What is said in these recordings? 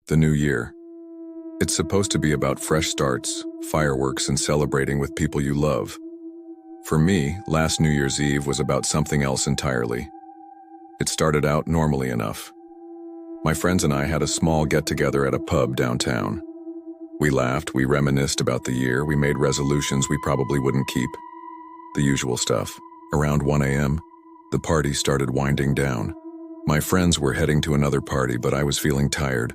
The new year. It's supposed to be about fresh starts, fireworks, and celebrating with people you love. For me, last New Year's Eve was about something else entirely. It started out normally enough. My friends and I had a small get-together at a pub downtown. We laughed, we reminisced about the year, we made resolutions we probably wouldn't keep. The usual stuff. Around 1 a.m., the party started winding down. My friends were heading to another party, but I was feeling tired.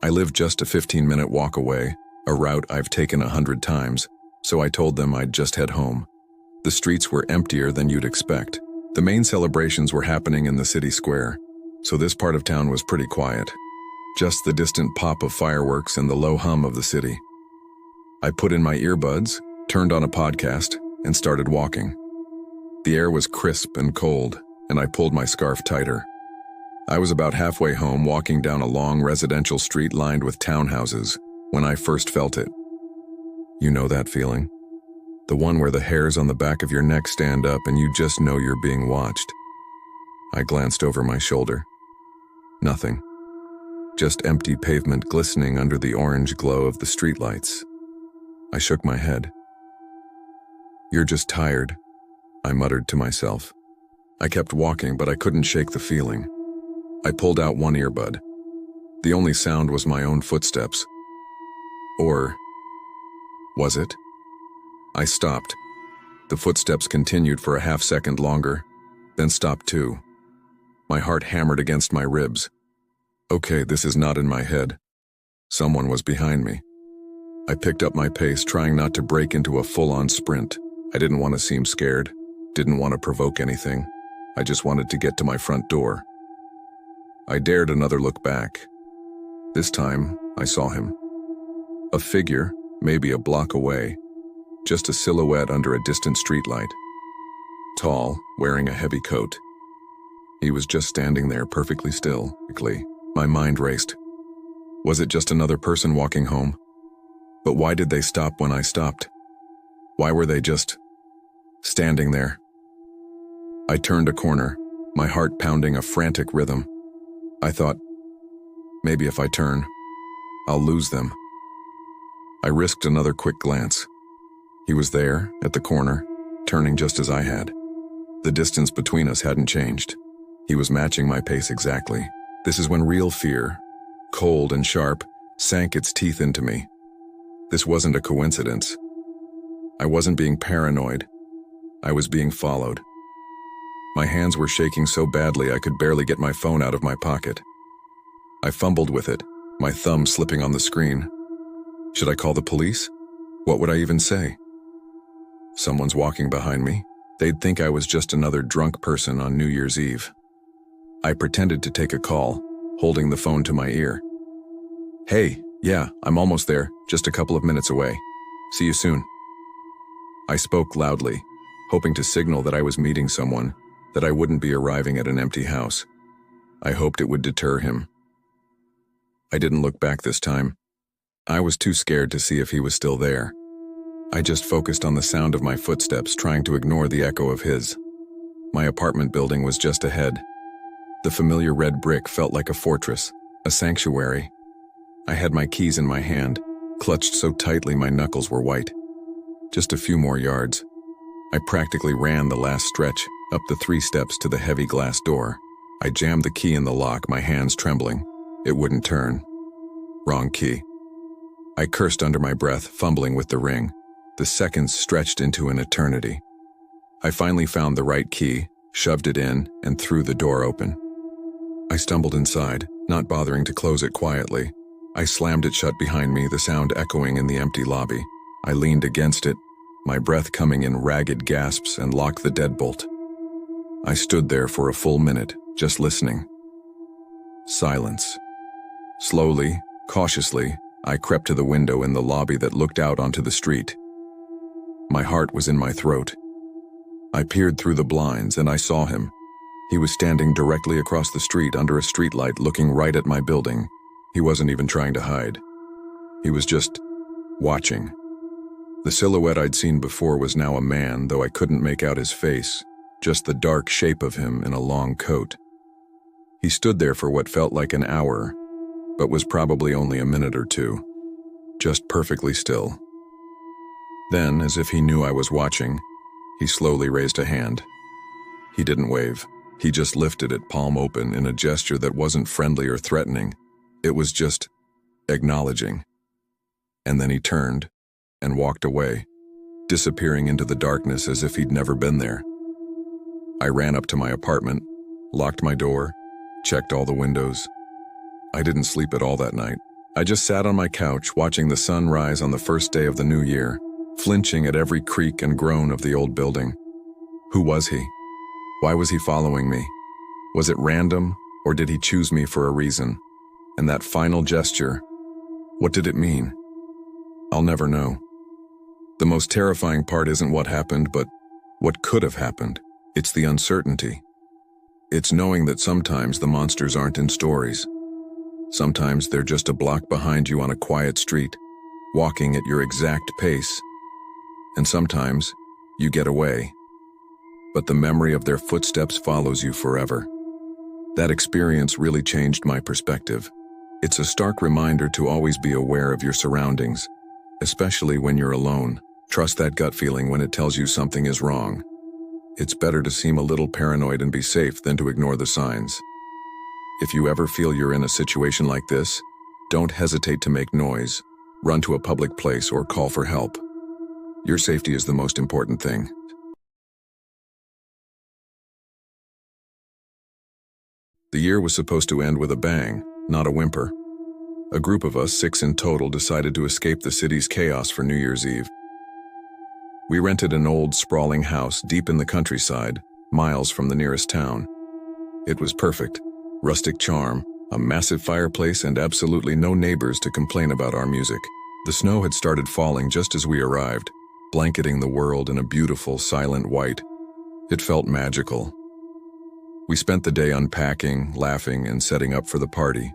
I lived just a 15-minute walk away, a route I've taken 100 times, so I told them I'd just head home. The streets were emptier than you'd expect. The main celebrations were happening in the city square, so this part of town was pretty quiet. Just the distant pop of fireworks and the low hum of the city. I put in my earbuds, turned on a podcast, and started walking. The air was crisp and cold, and I pulled my scarf tighter. I was about halfway home, walking down a long residential street lined with townhouses, when I first felt it. You know that feeling? The one where the hairs on the back of your neck stand up and you just know you're being watched. I glanced over my shoulder. Nothing. Just empty pavement glistening under the orange glow of the streetlights. I shook my head. "You're just tired," I muttered to myself. I kept walking, but I couldn't shake the feeling. I pulled out one earbud. The only sound was my own footsteps. Or was it? I stopped. The footsteps continued for a half-second longer, then stopped too. My heart hammered against my ribs. Okay, this is not in my head. Someone was behind me. I picked up my pace, trying not to break into a full-on sprint. I didn't want to seem scared, didn't want to provoke anything. I just wanted to get to my front door. I dared another look back. This time, I saw him. A figure, maybe a block away, just a silhouette under a distant streetlight. Tall, wearing a heavy coat. He was just standing there perfectly still. My mind raced. Was it just another person walking home? But why did they stop when I stopped? Why were they just standing there? I turned a corner, my heart pounding a frantic rhythm. I thought, maybe if I turn, I'll lose them. I risked another quick glance. He was there, at the corner, turning just as I had. The distance between us hadn't changed. He was matching my pace exactly. This is when real fear, cold and sharp, sank its teeth into me. This wasn't a coincidence. I wasn't being paranoid. I was being followed. My hands were shaking so badly I could barely get my phone out of my pocket. I fumbled with it, my thumb slipping on the screen. Should I call the police? What would I even say? Someone's walking behind me. They'd think I was just another drunk person on New Year's Eve. I pretended to take a call, holding the phone to my ear. "Hey, yeah, I'm almost there, just a couple of minutes away. See you soon." I spoke loudly, hoping to signal that I was meeting someone, that I wouldn't be arriving at an empty house. I hoped it would deter him. I didn't look back this time. I was too scared to see if he was still there. I just focused on the sound of my footsteps, trying to ignore the echo of his. My apartment building was just ahead. The familiar red brick felt like a fortress, a sanctuary. I had my keys in my hand, clutched so tightly my knuckles were white. Just a few more yards. I practically ran the last stretch, up the 3 steps to the heavy glass door. I jammed the key in the lock, my hands trembling. It wouldn't turn. Wrong key. I cursed under my breath, fumbling with the ring. The seconds stretched into an eternity. I finally found the right key, shoved it in, and threw the door open. I stumbled inside, not bothering to close it quietly. I slammed it shut behind me, the sound echoing in the empty lobby. I leaned against it, my breath coming in ragged gasps, and locked the deadbolt. I stood there for a full minute, just listening. Silence. Slowly, cautiously, I crept to the window in the lobby that looked out onto the street. My heart was in my throat. I peered through the blinds and I saw him. He was standing directly across the street under a streetlight, looking right at my building. He wasn't even trying to hide. He was just watching. The silhouette I'd seen before was now a man, though I couldn't make out his face, just the dark shape of him in a long coat. He stood there for what felt like an hour, but was probably only a minute or two, just perfectly still. Then, as if he knew I was watching, he slowly raised a hand. He didn't wave. He just lifted it palm open in a gesture that wasn't friendly or threatening. It was just acknowledging. And then he turned and walked away, disappearing into the darkness as if he'd never been there. I ran up to my apartment, locked my door, checked all the windows. I didn't sleep at all that night. I just sat on my couch watching the sun rise on the first day of the new year, flinching at every creak and groan of the old building. Who was he? Why was he following me? Was it random, or did he choose me for a reason? And that final gesture, what did it mean? I'll never know. The most terrifying part isn't what happened, but what could have happened. It's the uncertainty. It's knowing that sometimes the monsters aren't in stories. Sometimes they're just a block behind you on a quiet street, walking at your exact pace. And sometimes you get away, but the memory of their footsteps follows you forever. That experience really changed my perspective. It's a stark reminder to always be aware of your surroundings, especially when you're alone. Trust that gut feeling when it tells you something is wrong. It's better to seem a little paranoid and be safe than to ignore the signs. If you ever feel you're in a situation like this, don't hesitate to make noise, run to a public place, or call for help. Your safety is the most important thing. The year was supposed to end with a bang, not a whimper. A group of us, 6 in total, decided to escape the city's chaos for New Year's Eve. We rented an old, sprawling house deep in the countryside, miles from the nearest town. It was perfect. Rustic charm, a massive fireplace, and absolutely no neighbors to complain about our music. The snow had started falling just as we arrived, blanketing the world in a beautiful, silent white. It felt magical. We spent the day unpacking, laughing, and setting up for the party.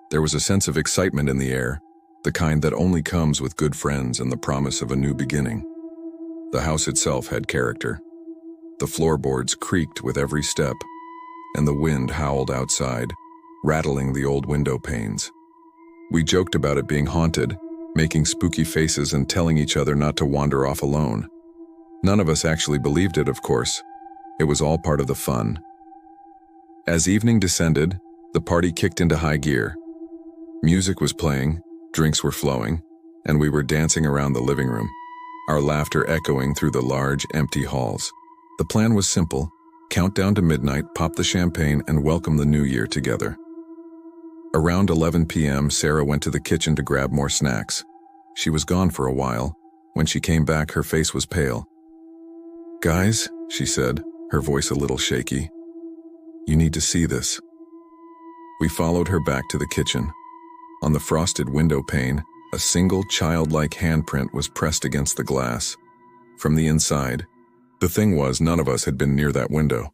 There was a sense of excitement in the air, the kind that only comes with good friends and the promise of a new beginning. The house itself had character. The floorboards creaked with every step, and the wind howled outside, rattling the old window panes. We joked about it being haunted, making spooky faces and telling each other not to wander off alone. None of us actually believed it, of course. It was all part of the fun. As evening descended, the party kicked into high gear. Music was playing, drinks were flowing, and we were dancing around the living room, our laughter echoing through the large, empty halls. The plan was simple: count down to midnight, pop the champagne, and welcome the new year together. Around 11 p.m., Sarah went to the kitchen to grab more snacks. She was gone for a while. When she came back, her face was pale. "Guys," she said, her voice a little shaky, "you need to see this." We followed her back to the kitchen. On the frosted window pane, a single childlike handprint was pressed against the glass. From the inside, the thing was, none of us had been near that window.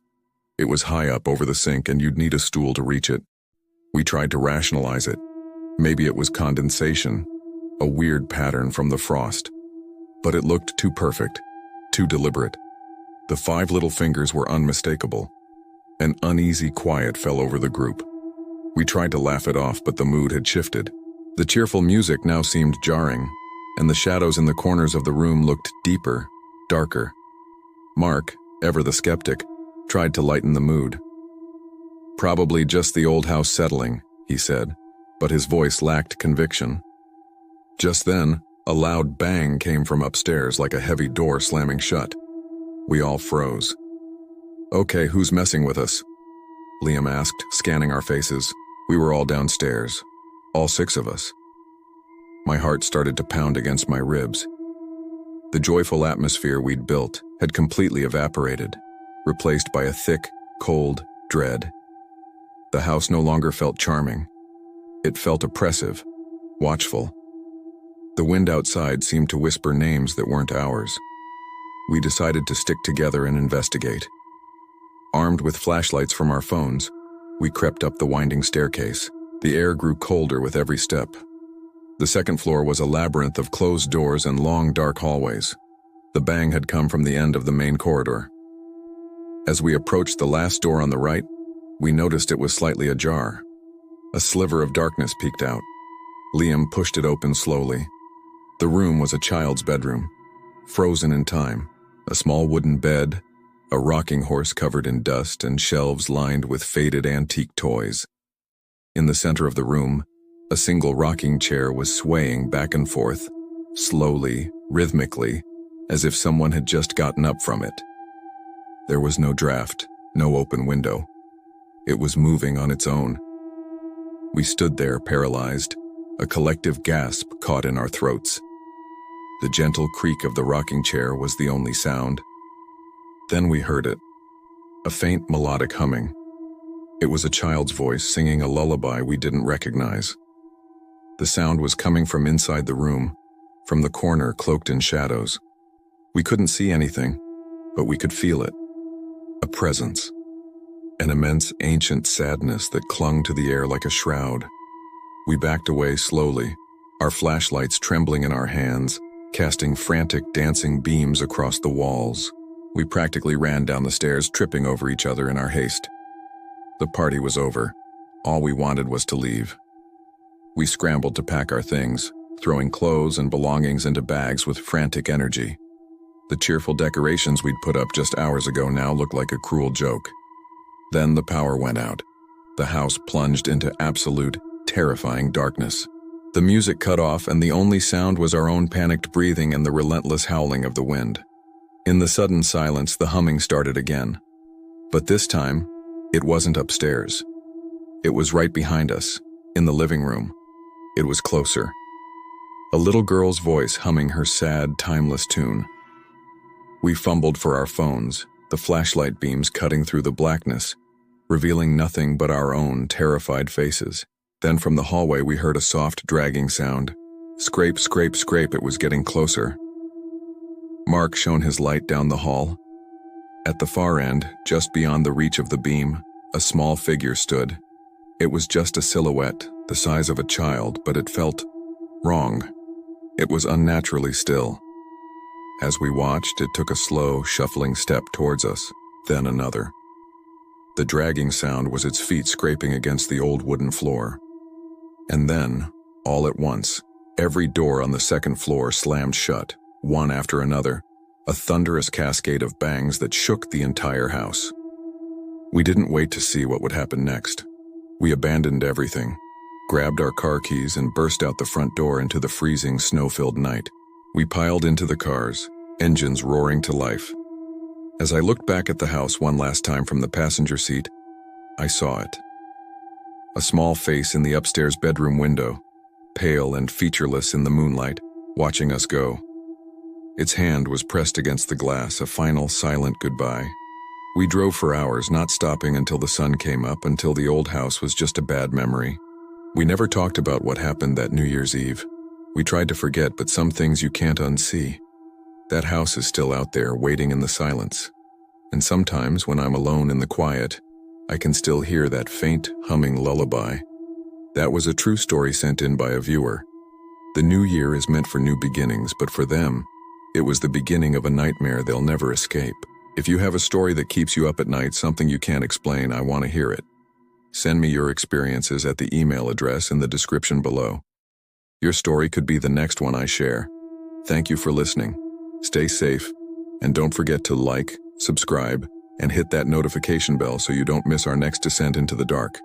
It was high up over the sink, and you'd need a stool to reach it. We tried to rationalize it. Maybe it was condensation, a weird pattern from the frost. But it looked too perfect, too deliberate. The 5 little fingers were unmistakable. An uneasy quiet fell over the group. We tried to laugh it off, but the mood had shifted. The cheerful music now seemed jarring, and the shadows in the corners of the room looked deeper, darker. Mark, ever the skeptic, tried to lighten the mood. "Probably just the old house settling," he said, but his voice lacked conviction. Just then, a loud bang came from upstairs, like a heavy door slamming shut. We all froze. "Okay, who's messing with us?" Liam asked, scanning our faces. We were all downstairs, all 6 of us. My heart started to pound against my ribs. The joyful atmosphere we'd built had completely evaporated, replaced by a thick, cold dread. The house no longer felt charming. It felt oppressive, watchful. The wind outside seemed to whisper names that weren't ours. We decided to stick together and investigate. Armed with flashlights from our phones, we crept up the winding staircase. The air grew colder with every step. The second floor was a labyrinth of closed doors and long, dark hallways. The bang had come from the end of the main corridor. As we approached the last door on the right, we noticed it was slightly ajar. A sliver of darkness peeked out. Liam pushed it open slowly. The room was a child's bedroom, frozen in time. A small wooden bed, a rocking horse covered in dust, and shelves lined with faded antique toys. In the center of the room, a single rocking chair was swaying back and forth, slowly, rhythmically, as if someone had just gotten up from it. There was no draft, no open window. It was moving on its own. We stood there paralyzed, a collective gasp caught in our throats. The gentle creak of the rocking chair was the only sound. Then we heard it, a faint melodic humming. It was a child's voice singing a lullaby we didn't recognize. The sound was coming from inside the room, from the corner cloaked in shadows. We couldn't see anything, but we could feel it. A presence. An immense ancient sadness that clung to the air like a shroud. We backed away slowly, our flashlights trembling in our hands, casting frantic dancing beams across the walls. We practically ran down the stairs, tripping over each other in our haste. The party was over. All we wanted was to leave. We scrambled to pack our things, throwing clothes and belongings into bags with frantic energy. The cheerful decorations we'd put up just hours ago now looked like a cruel joke. Then the power went out. The house plunged into absolute, terrifying darkness. The music cut off, and the only sound was our own panicked breathing and the relentless howling of the wind. In the sudden silence, the humming started again. But this time, it wasn't upstairs. It was right behind us, in the living room. It was closer. A little girl's voice humming her sad, timeless tune. We fumbled for our phones, the flashlight beams cutting through the blackness, revealing nothing but our own terrified faces. Then from the hallway we heard a soft, dragging sound. Scrape, scrape, scrape. It was getting closer. Mark shone his light down the hall. At the far end, just beyond the reach of the beam, a small figure stood. It was just a silhouette, the size of a child, but it felt wrong. It was unnaturally still. As we watched, it took a slow, shuffling step towards us, then another. The dragging sound was its feet scraping against the old wooden floor. And then, all at once, every door on the second floor slammed shut, one after another, a thunderous cascade of bangs that shook the entire house. We didn't wait to see what would happen next. We abandoned everything, grabbed our car keys, and burst out the front door into the freezing, snow-filled night. We piled into the cars, engines roaring to life. As I looked back at the house one last time from the passenger seat, I saw it. A small face in the upstairs bedroom window, pale and featureless in the moonlight, watching us go. Its hand was pressed against the glass, a final silent goodbye. We drove for hours, not stopping until the sun came up, until the old house was just a bad memory. We never talked about what happened that New Year's Eve. We tried to forget, but some things you can't unsee. That house is still out there, waiting in the silence. And sometimes, when I'm alone in the quiet, I can still hear that faint, humming lullaby. That was a true story sent in by a viewer. The new year is meant for new beginnings, but for them, it was the beginning of a nightmare they'll never escape. If you have a story that keeps you up at night, something you can't explain, I want to hear it. Send me your experiences at the email address in the description below. Your story could be the next one I share. Thank you for listening. Stay safe, and don't forget to like, subscribe, and hit that notification bell so you don't miss our next descent into the dark.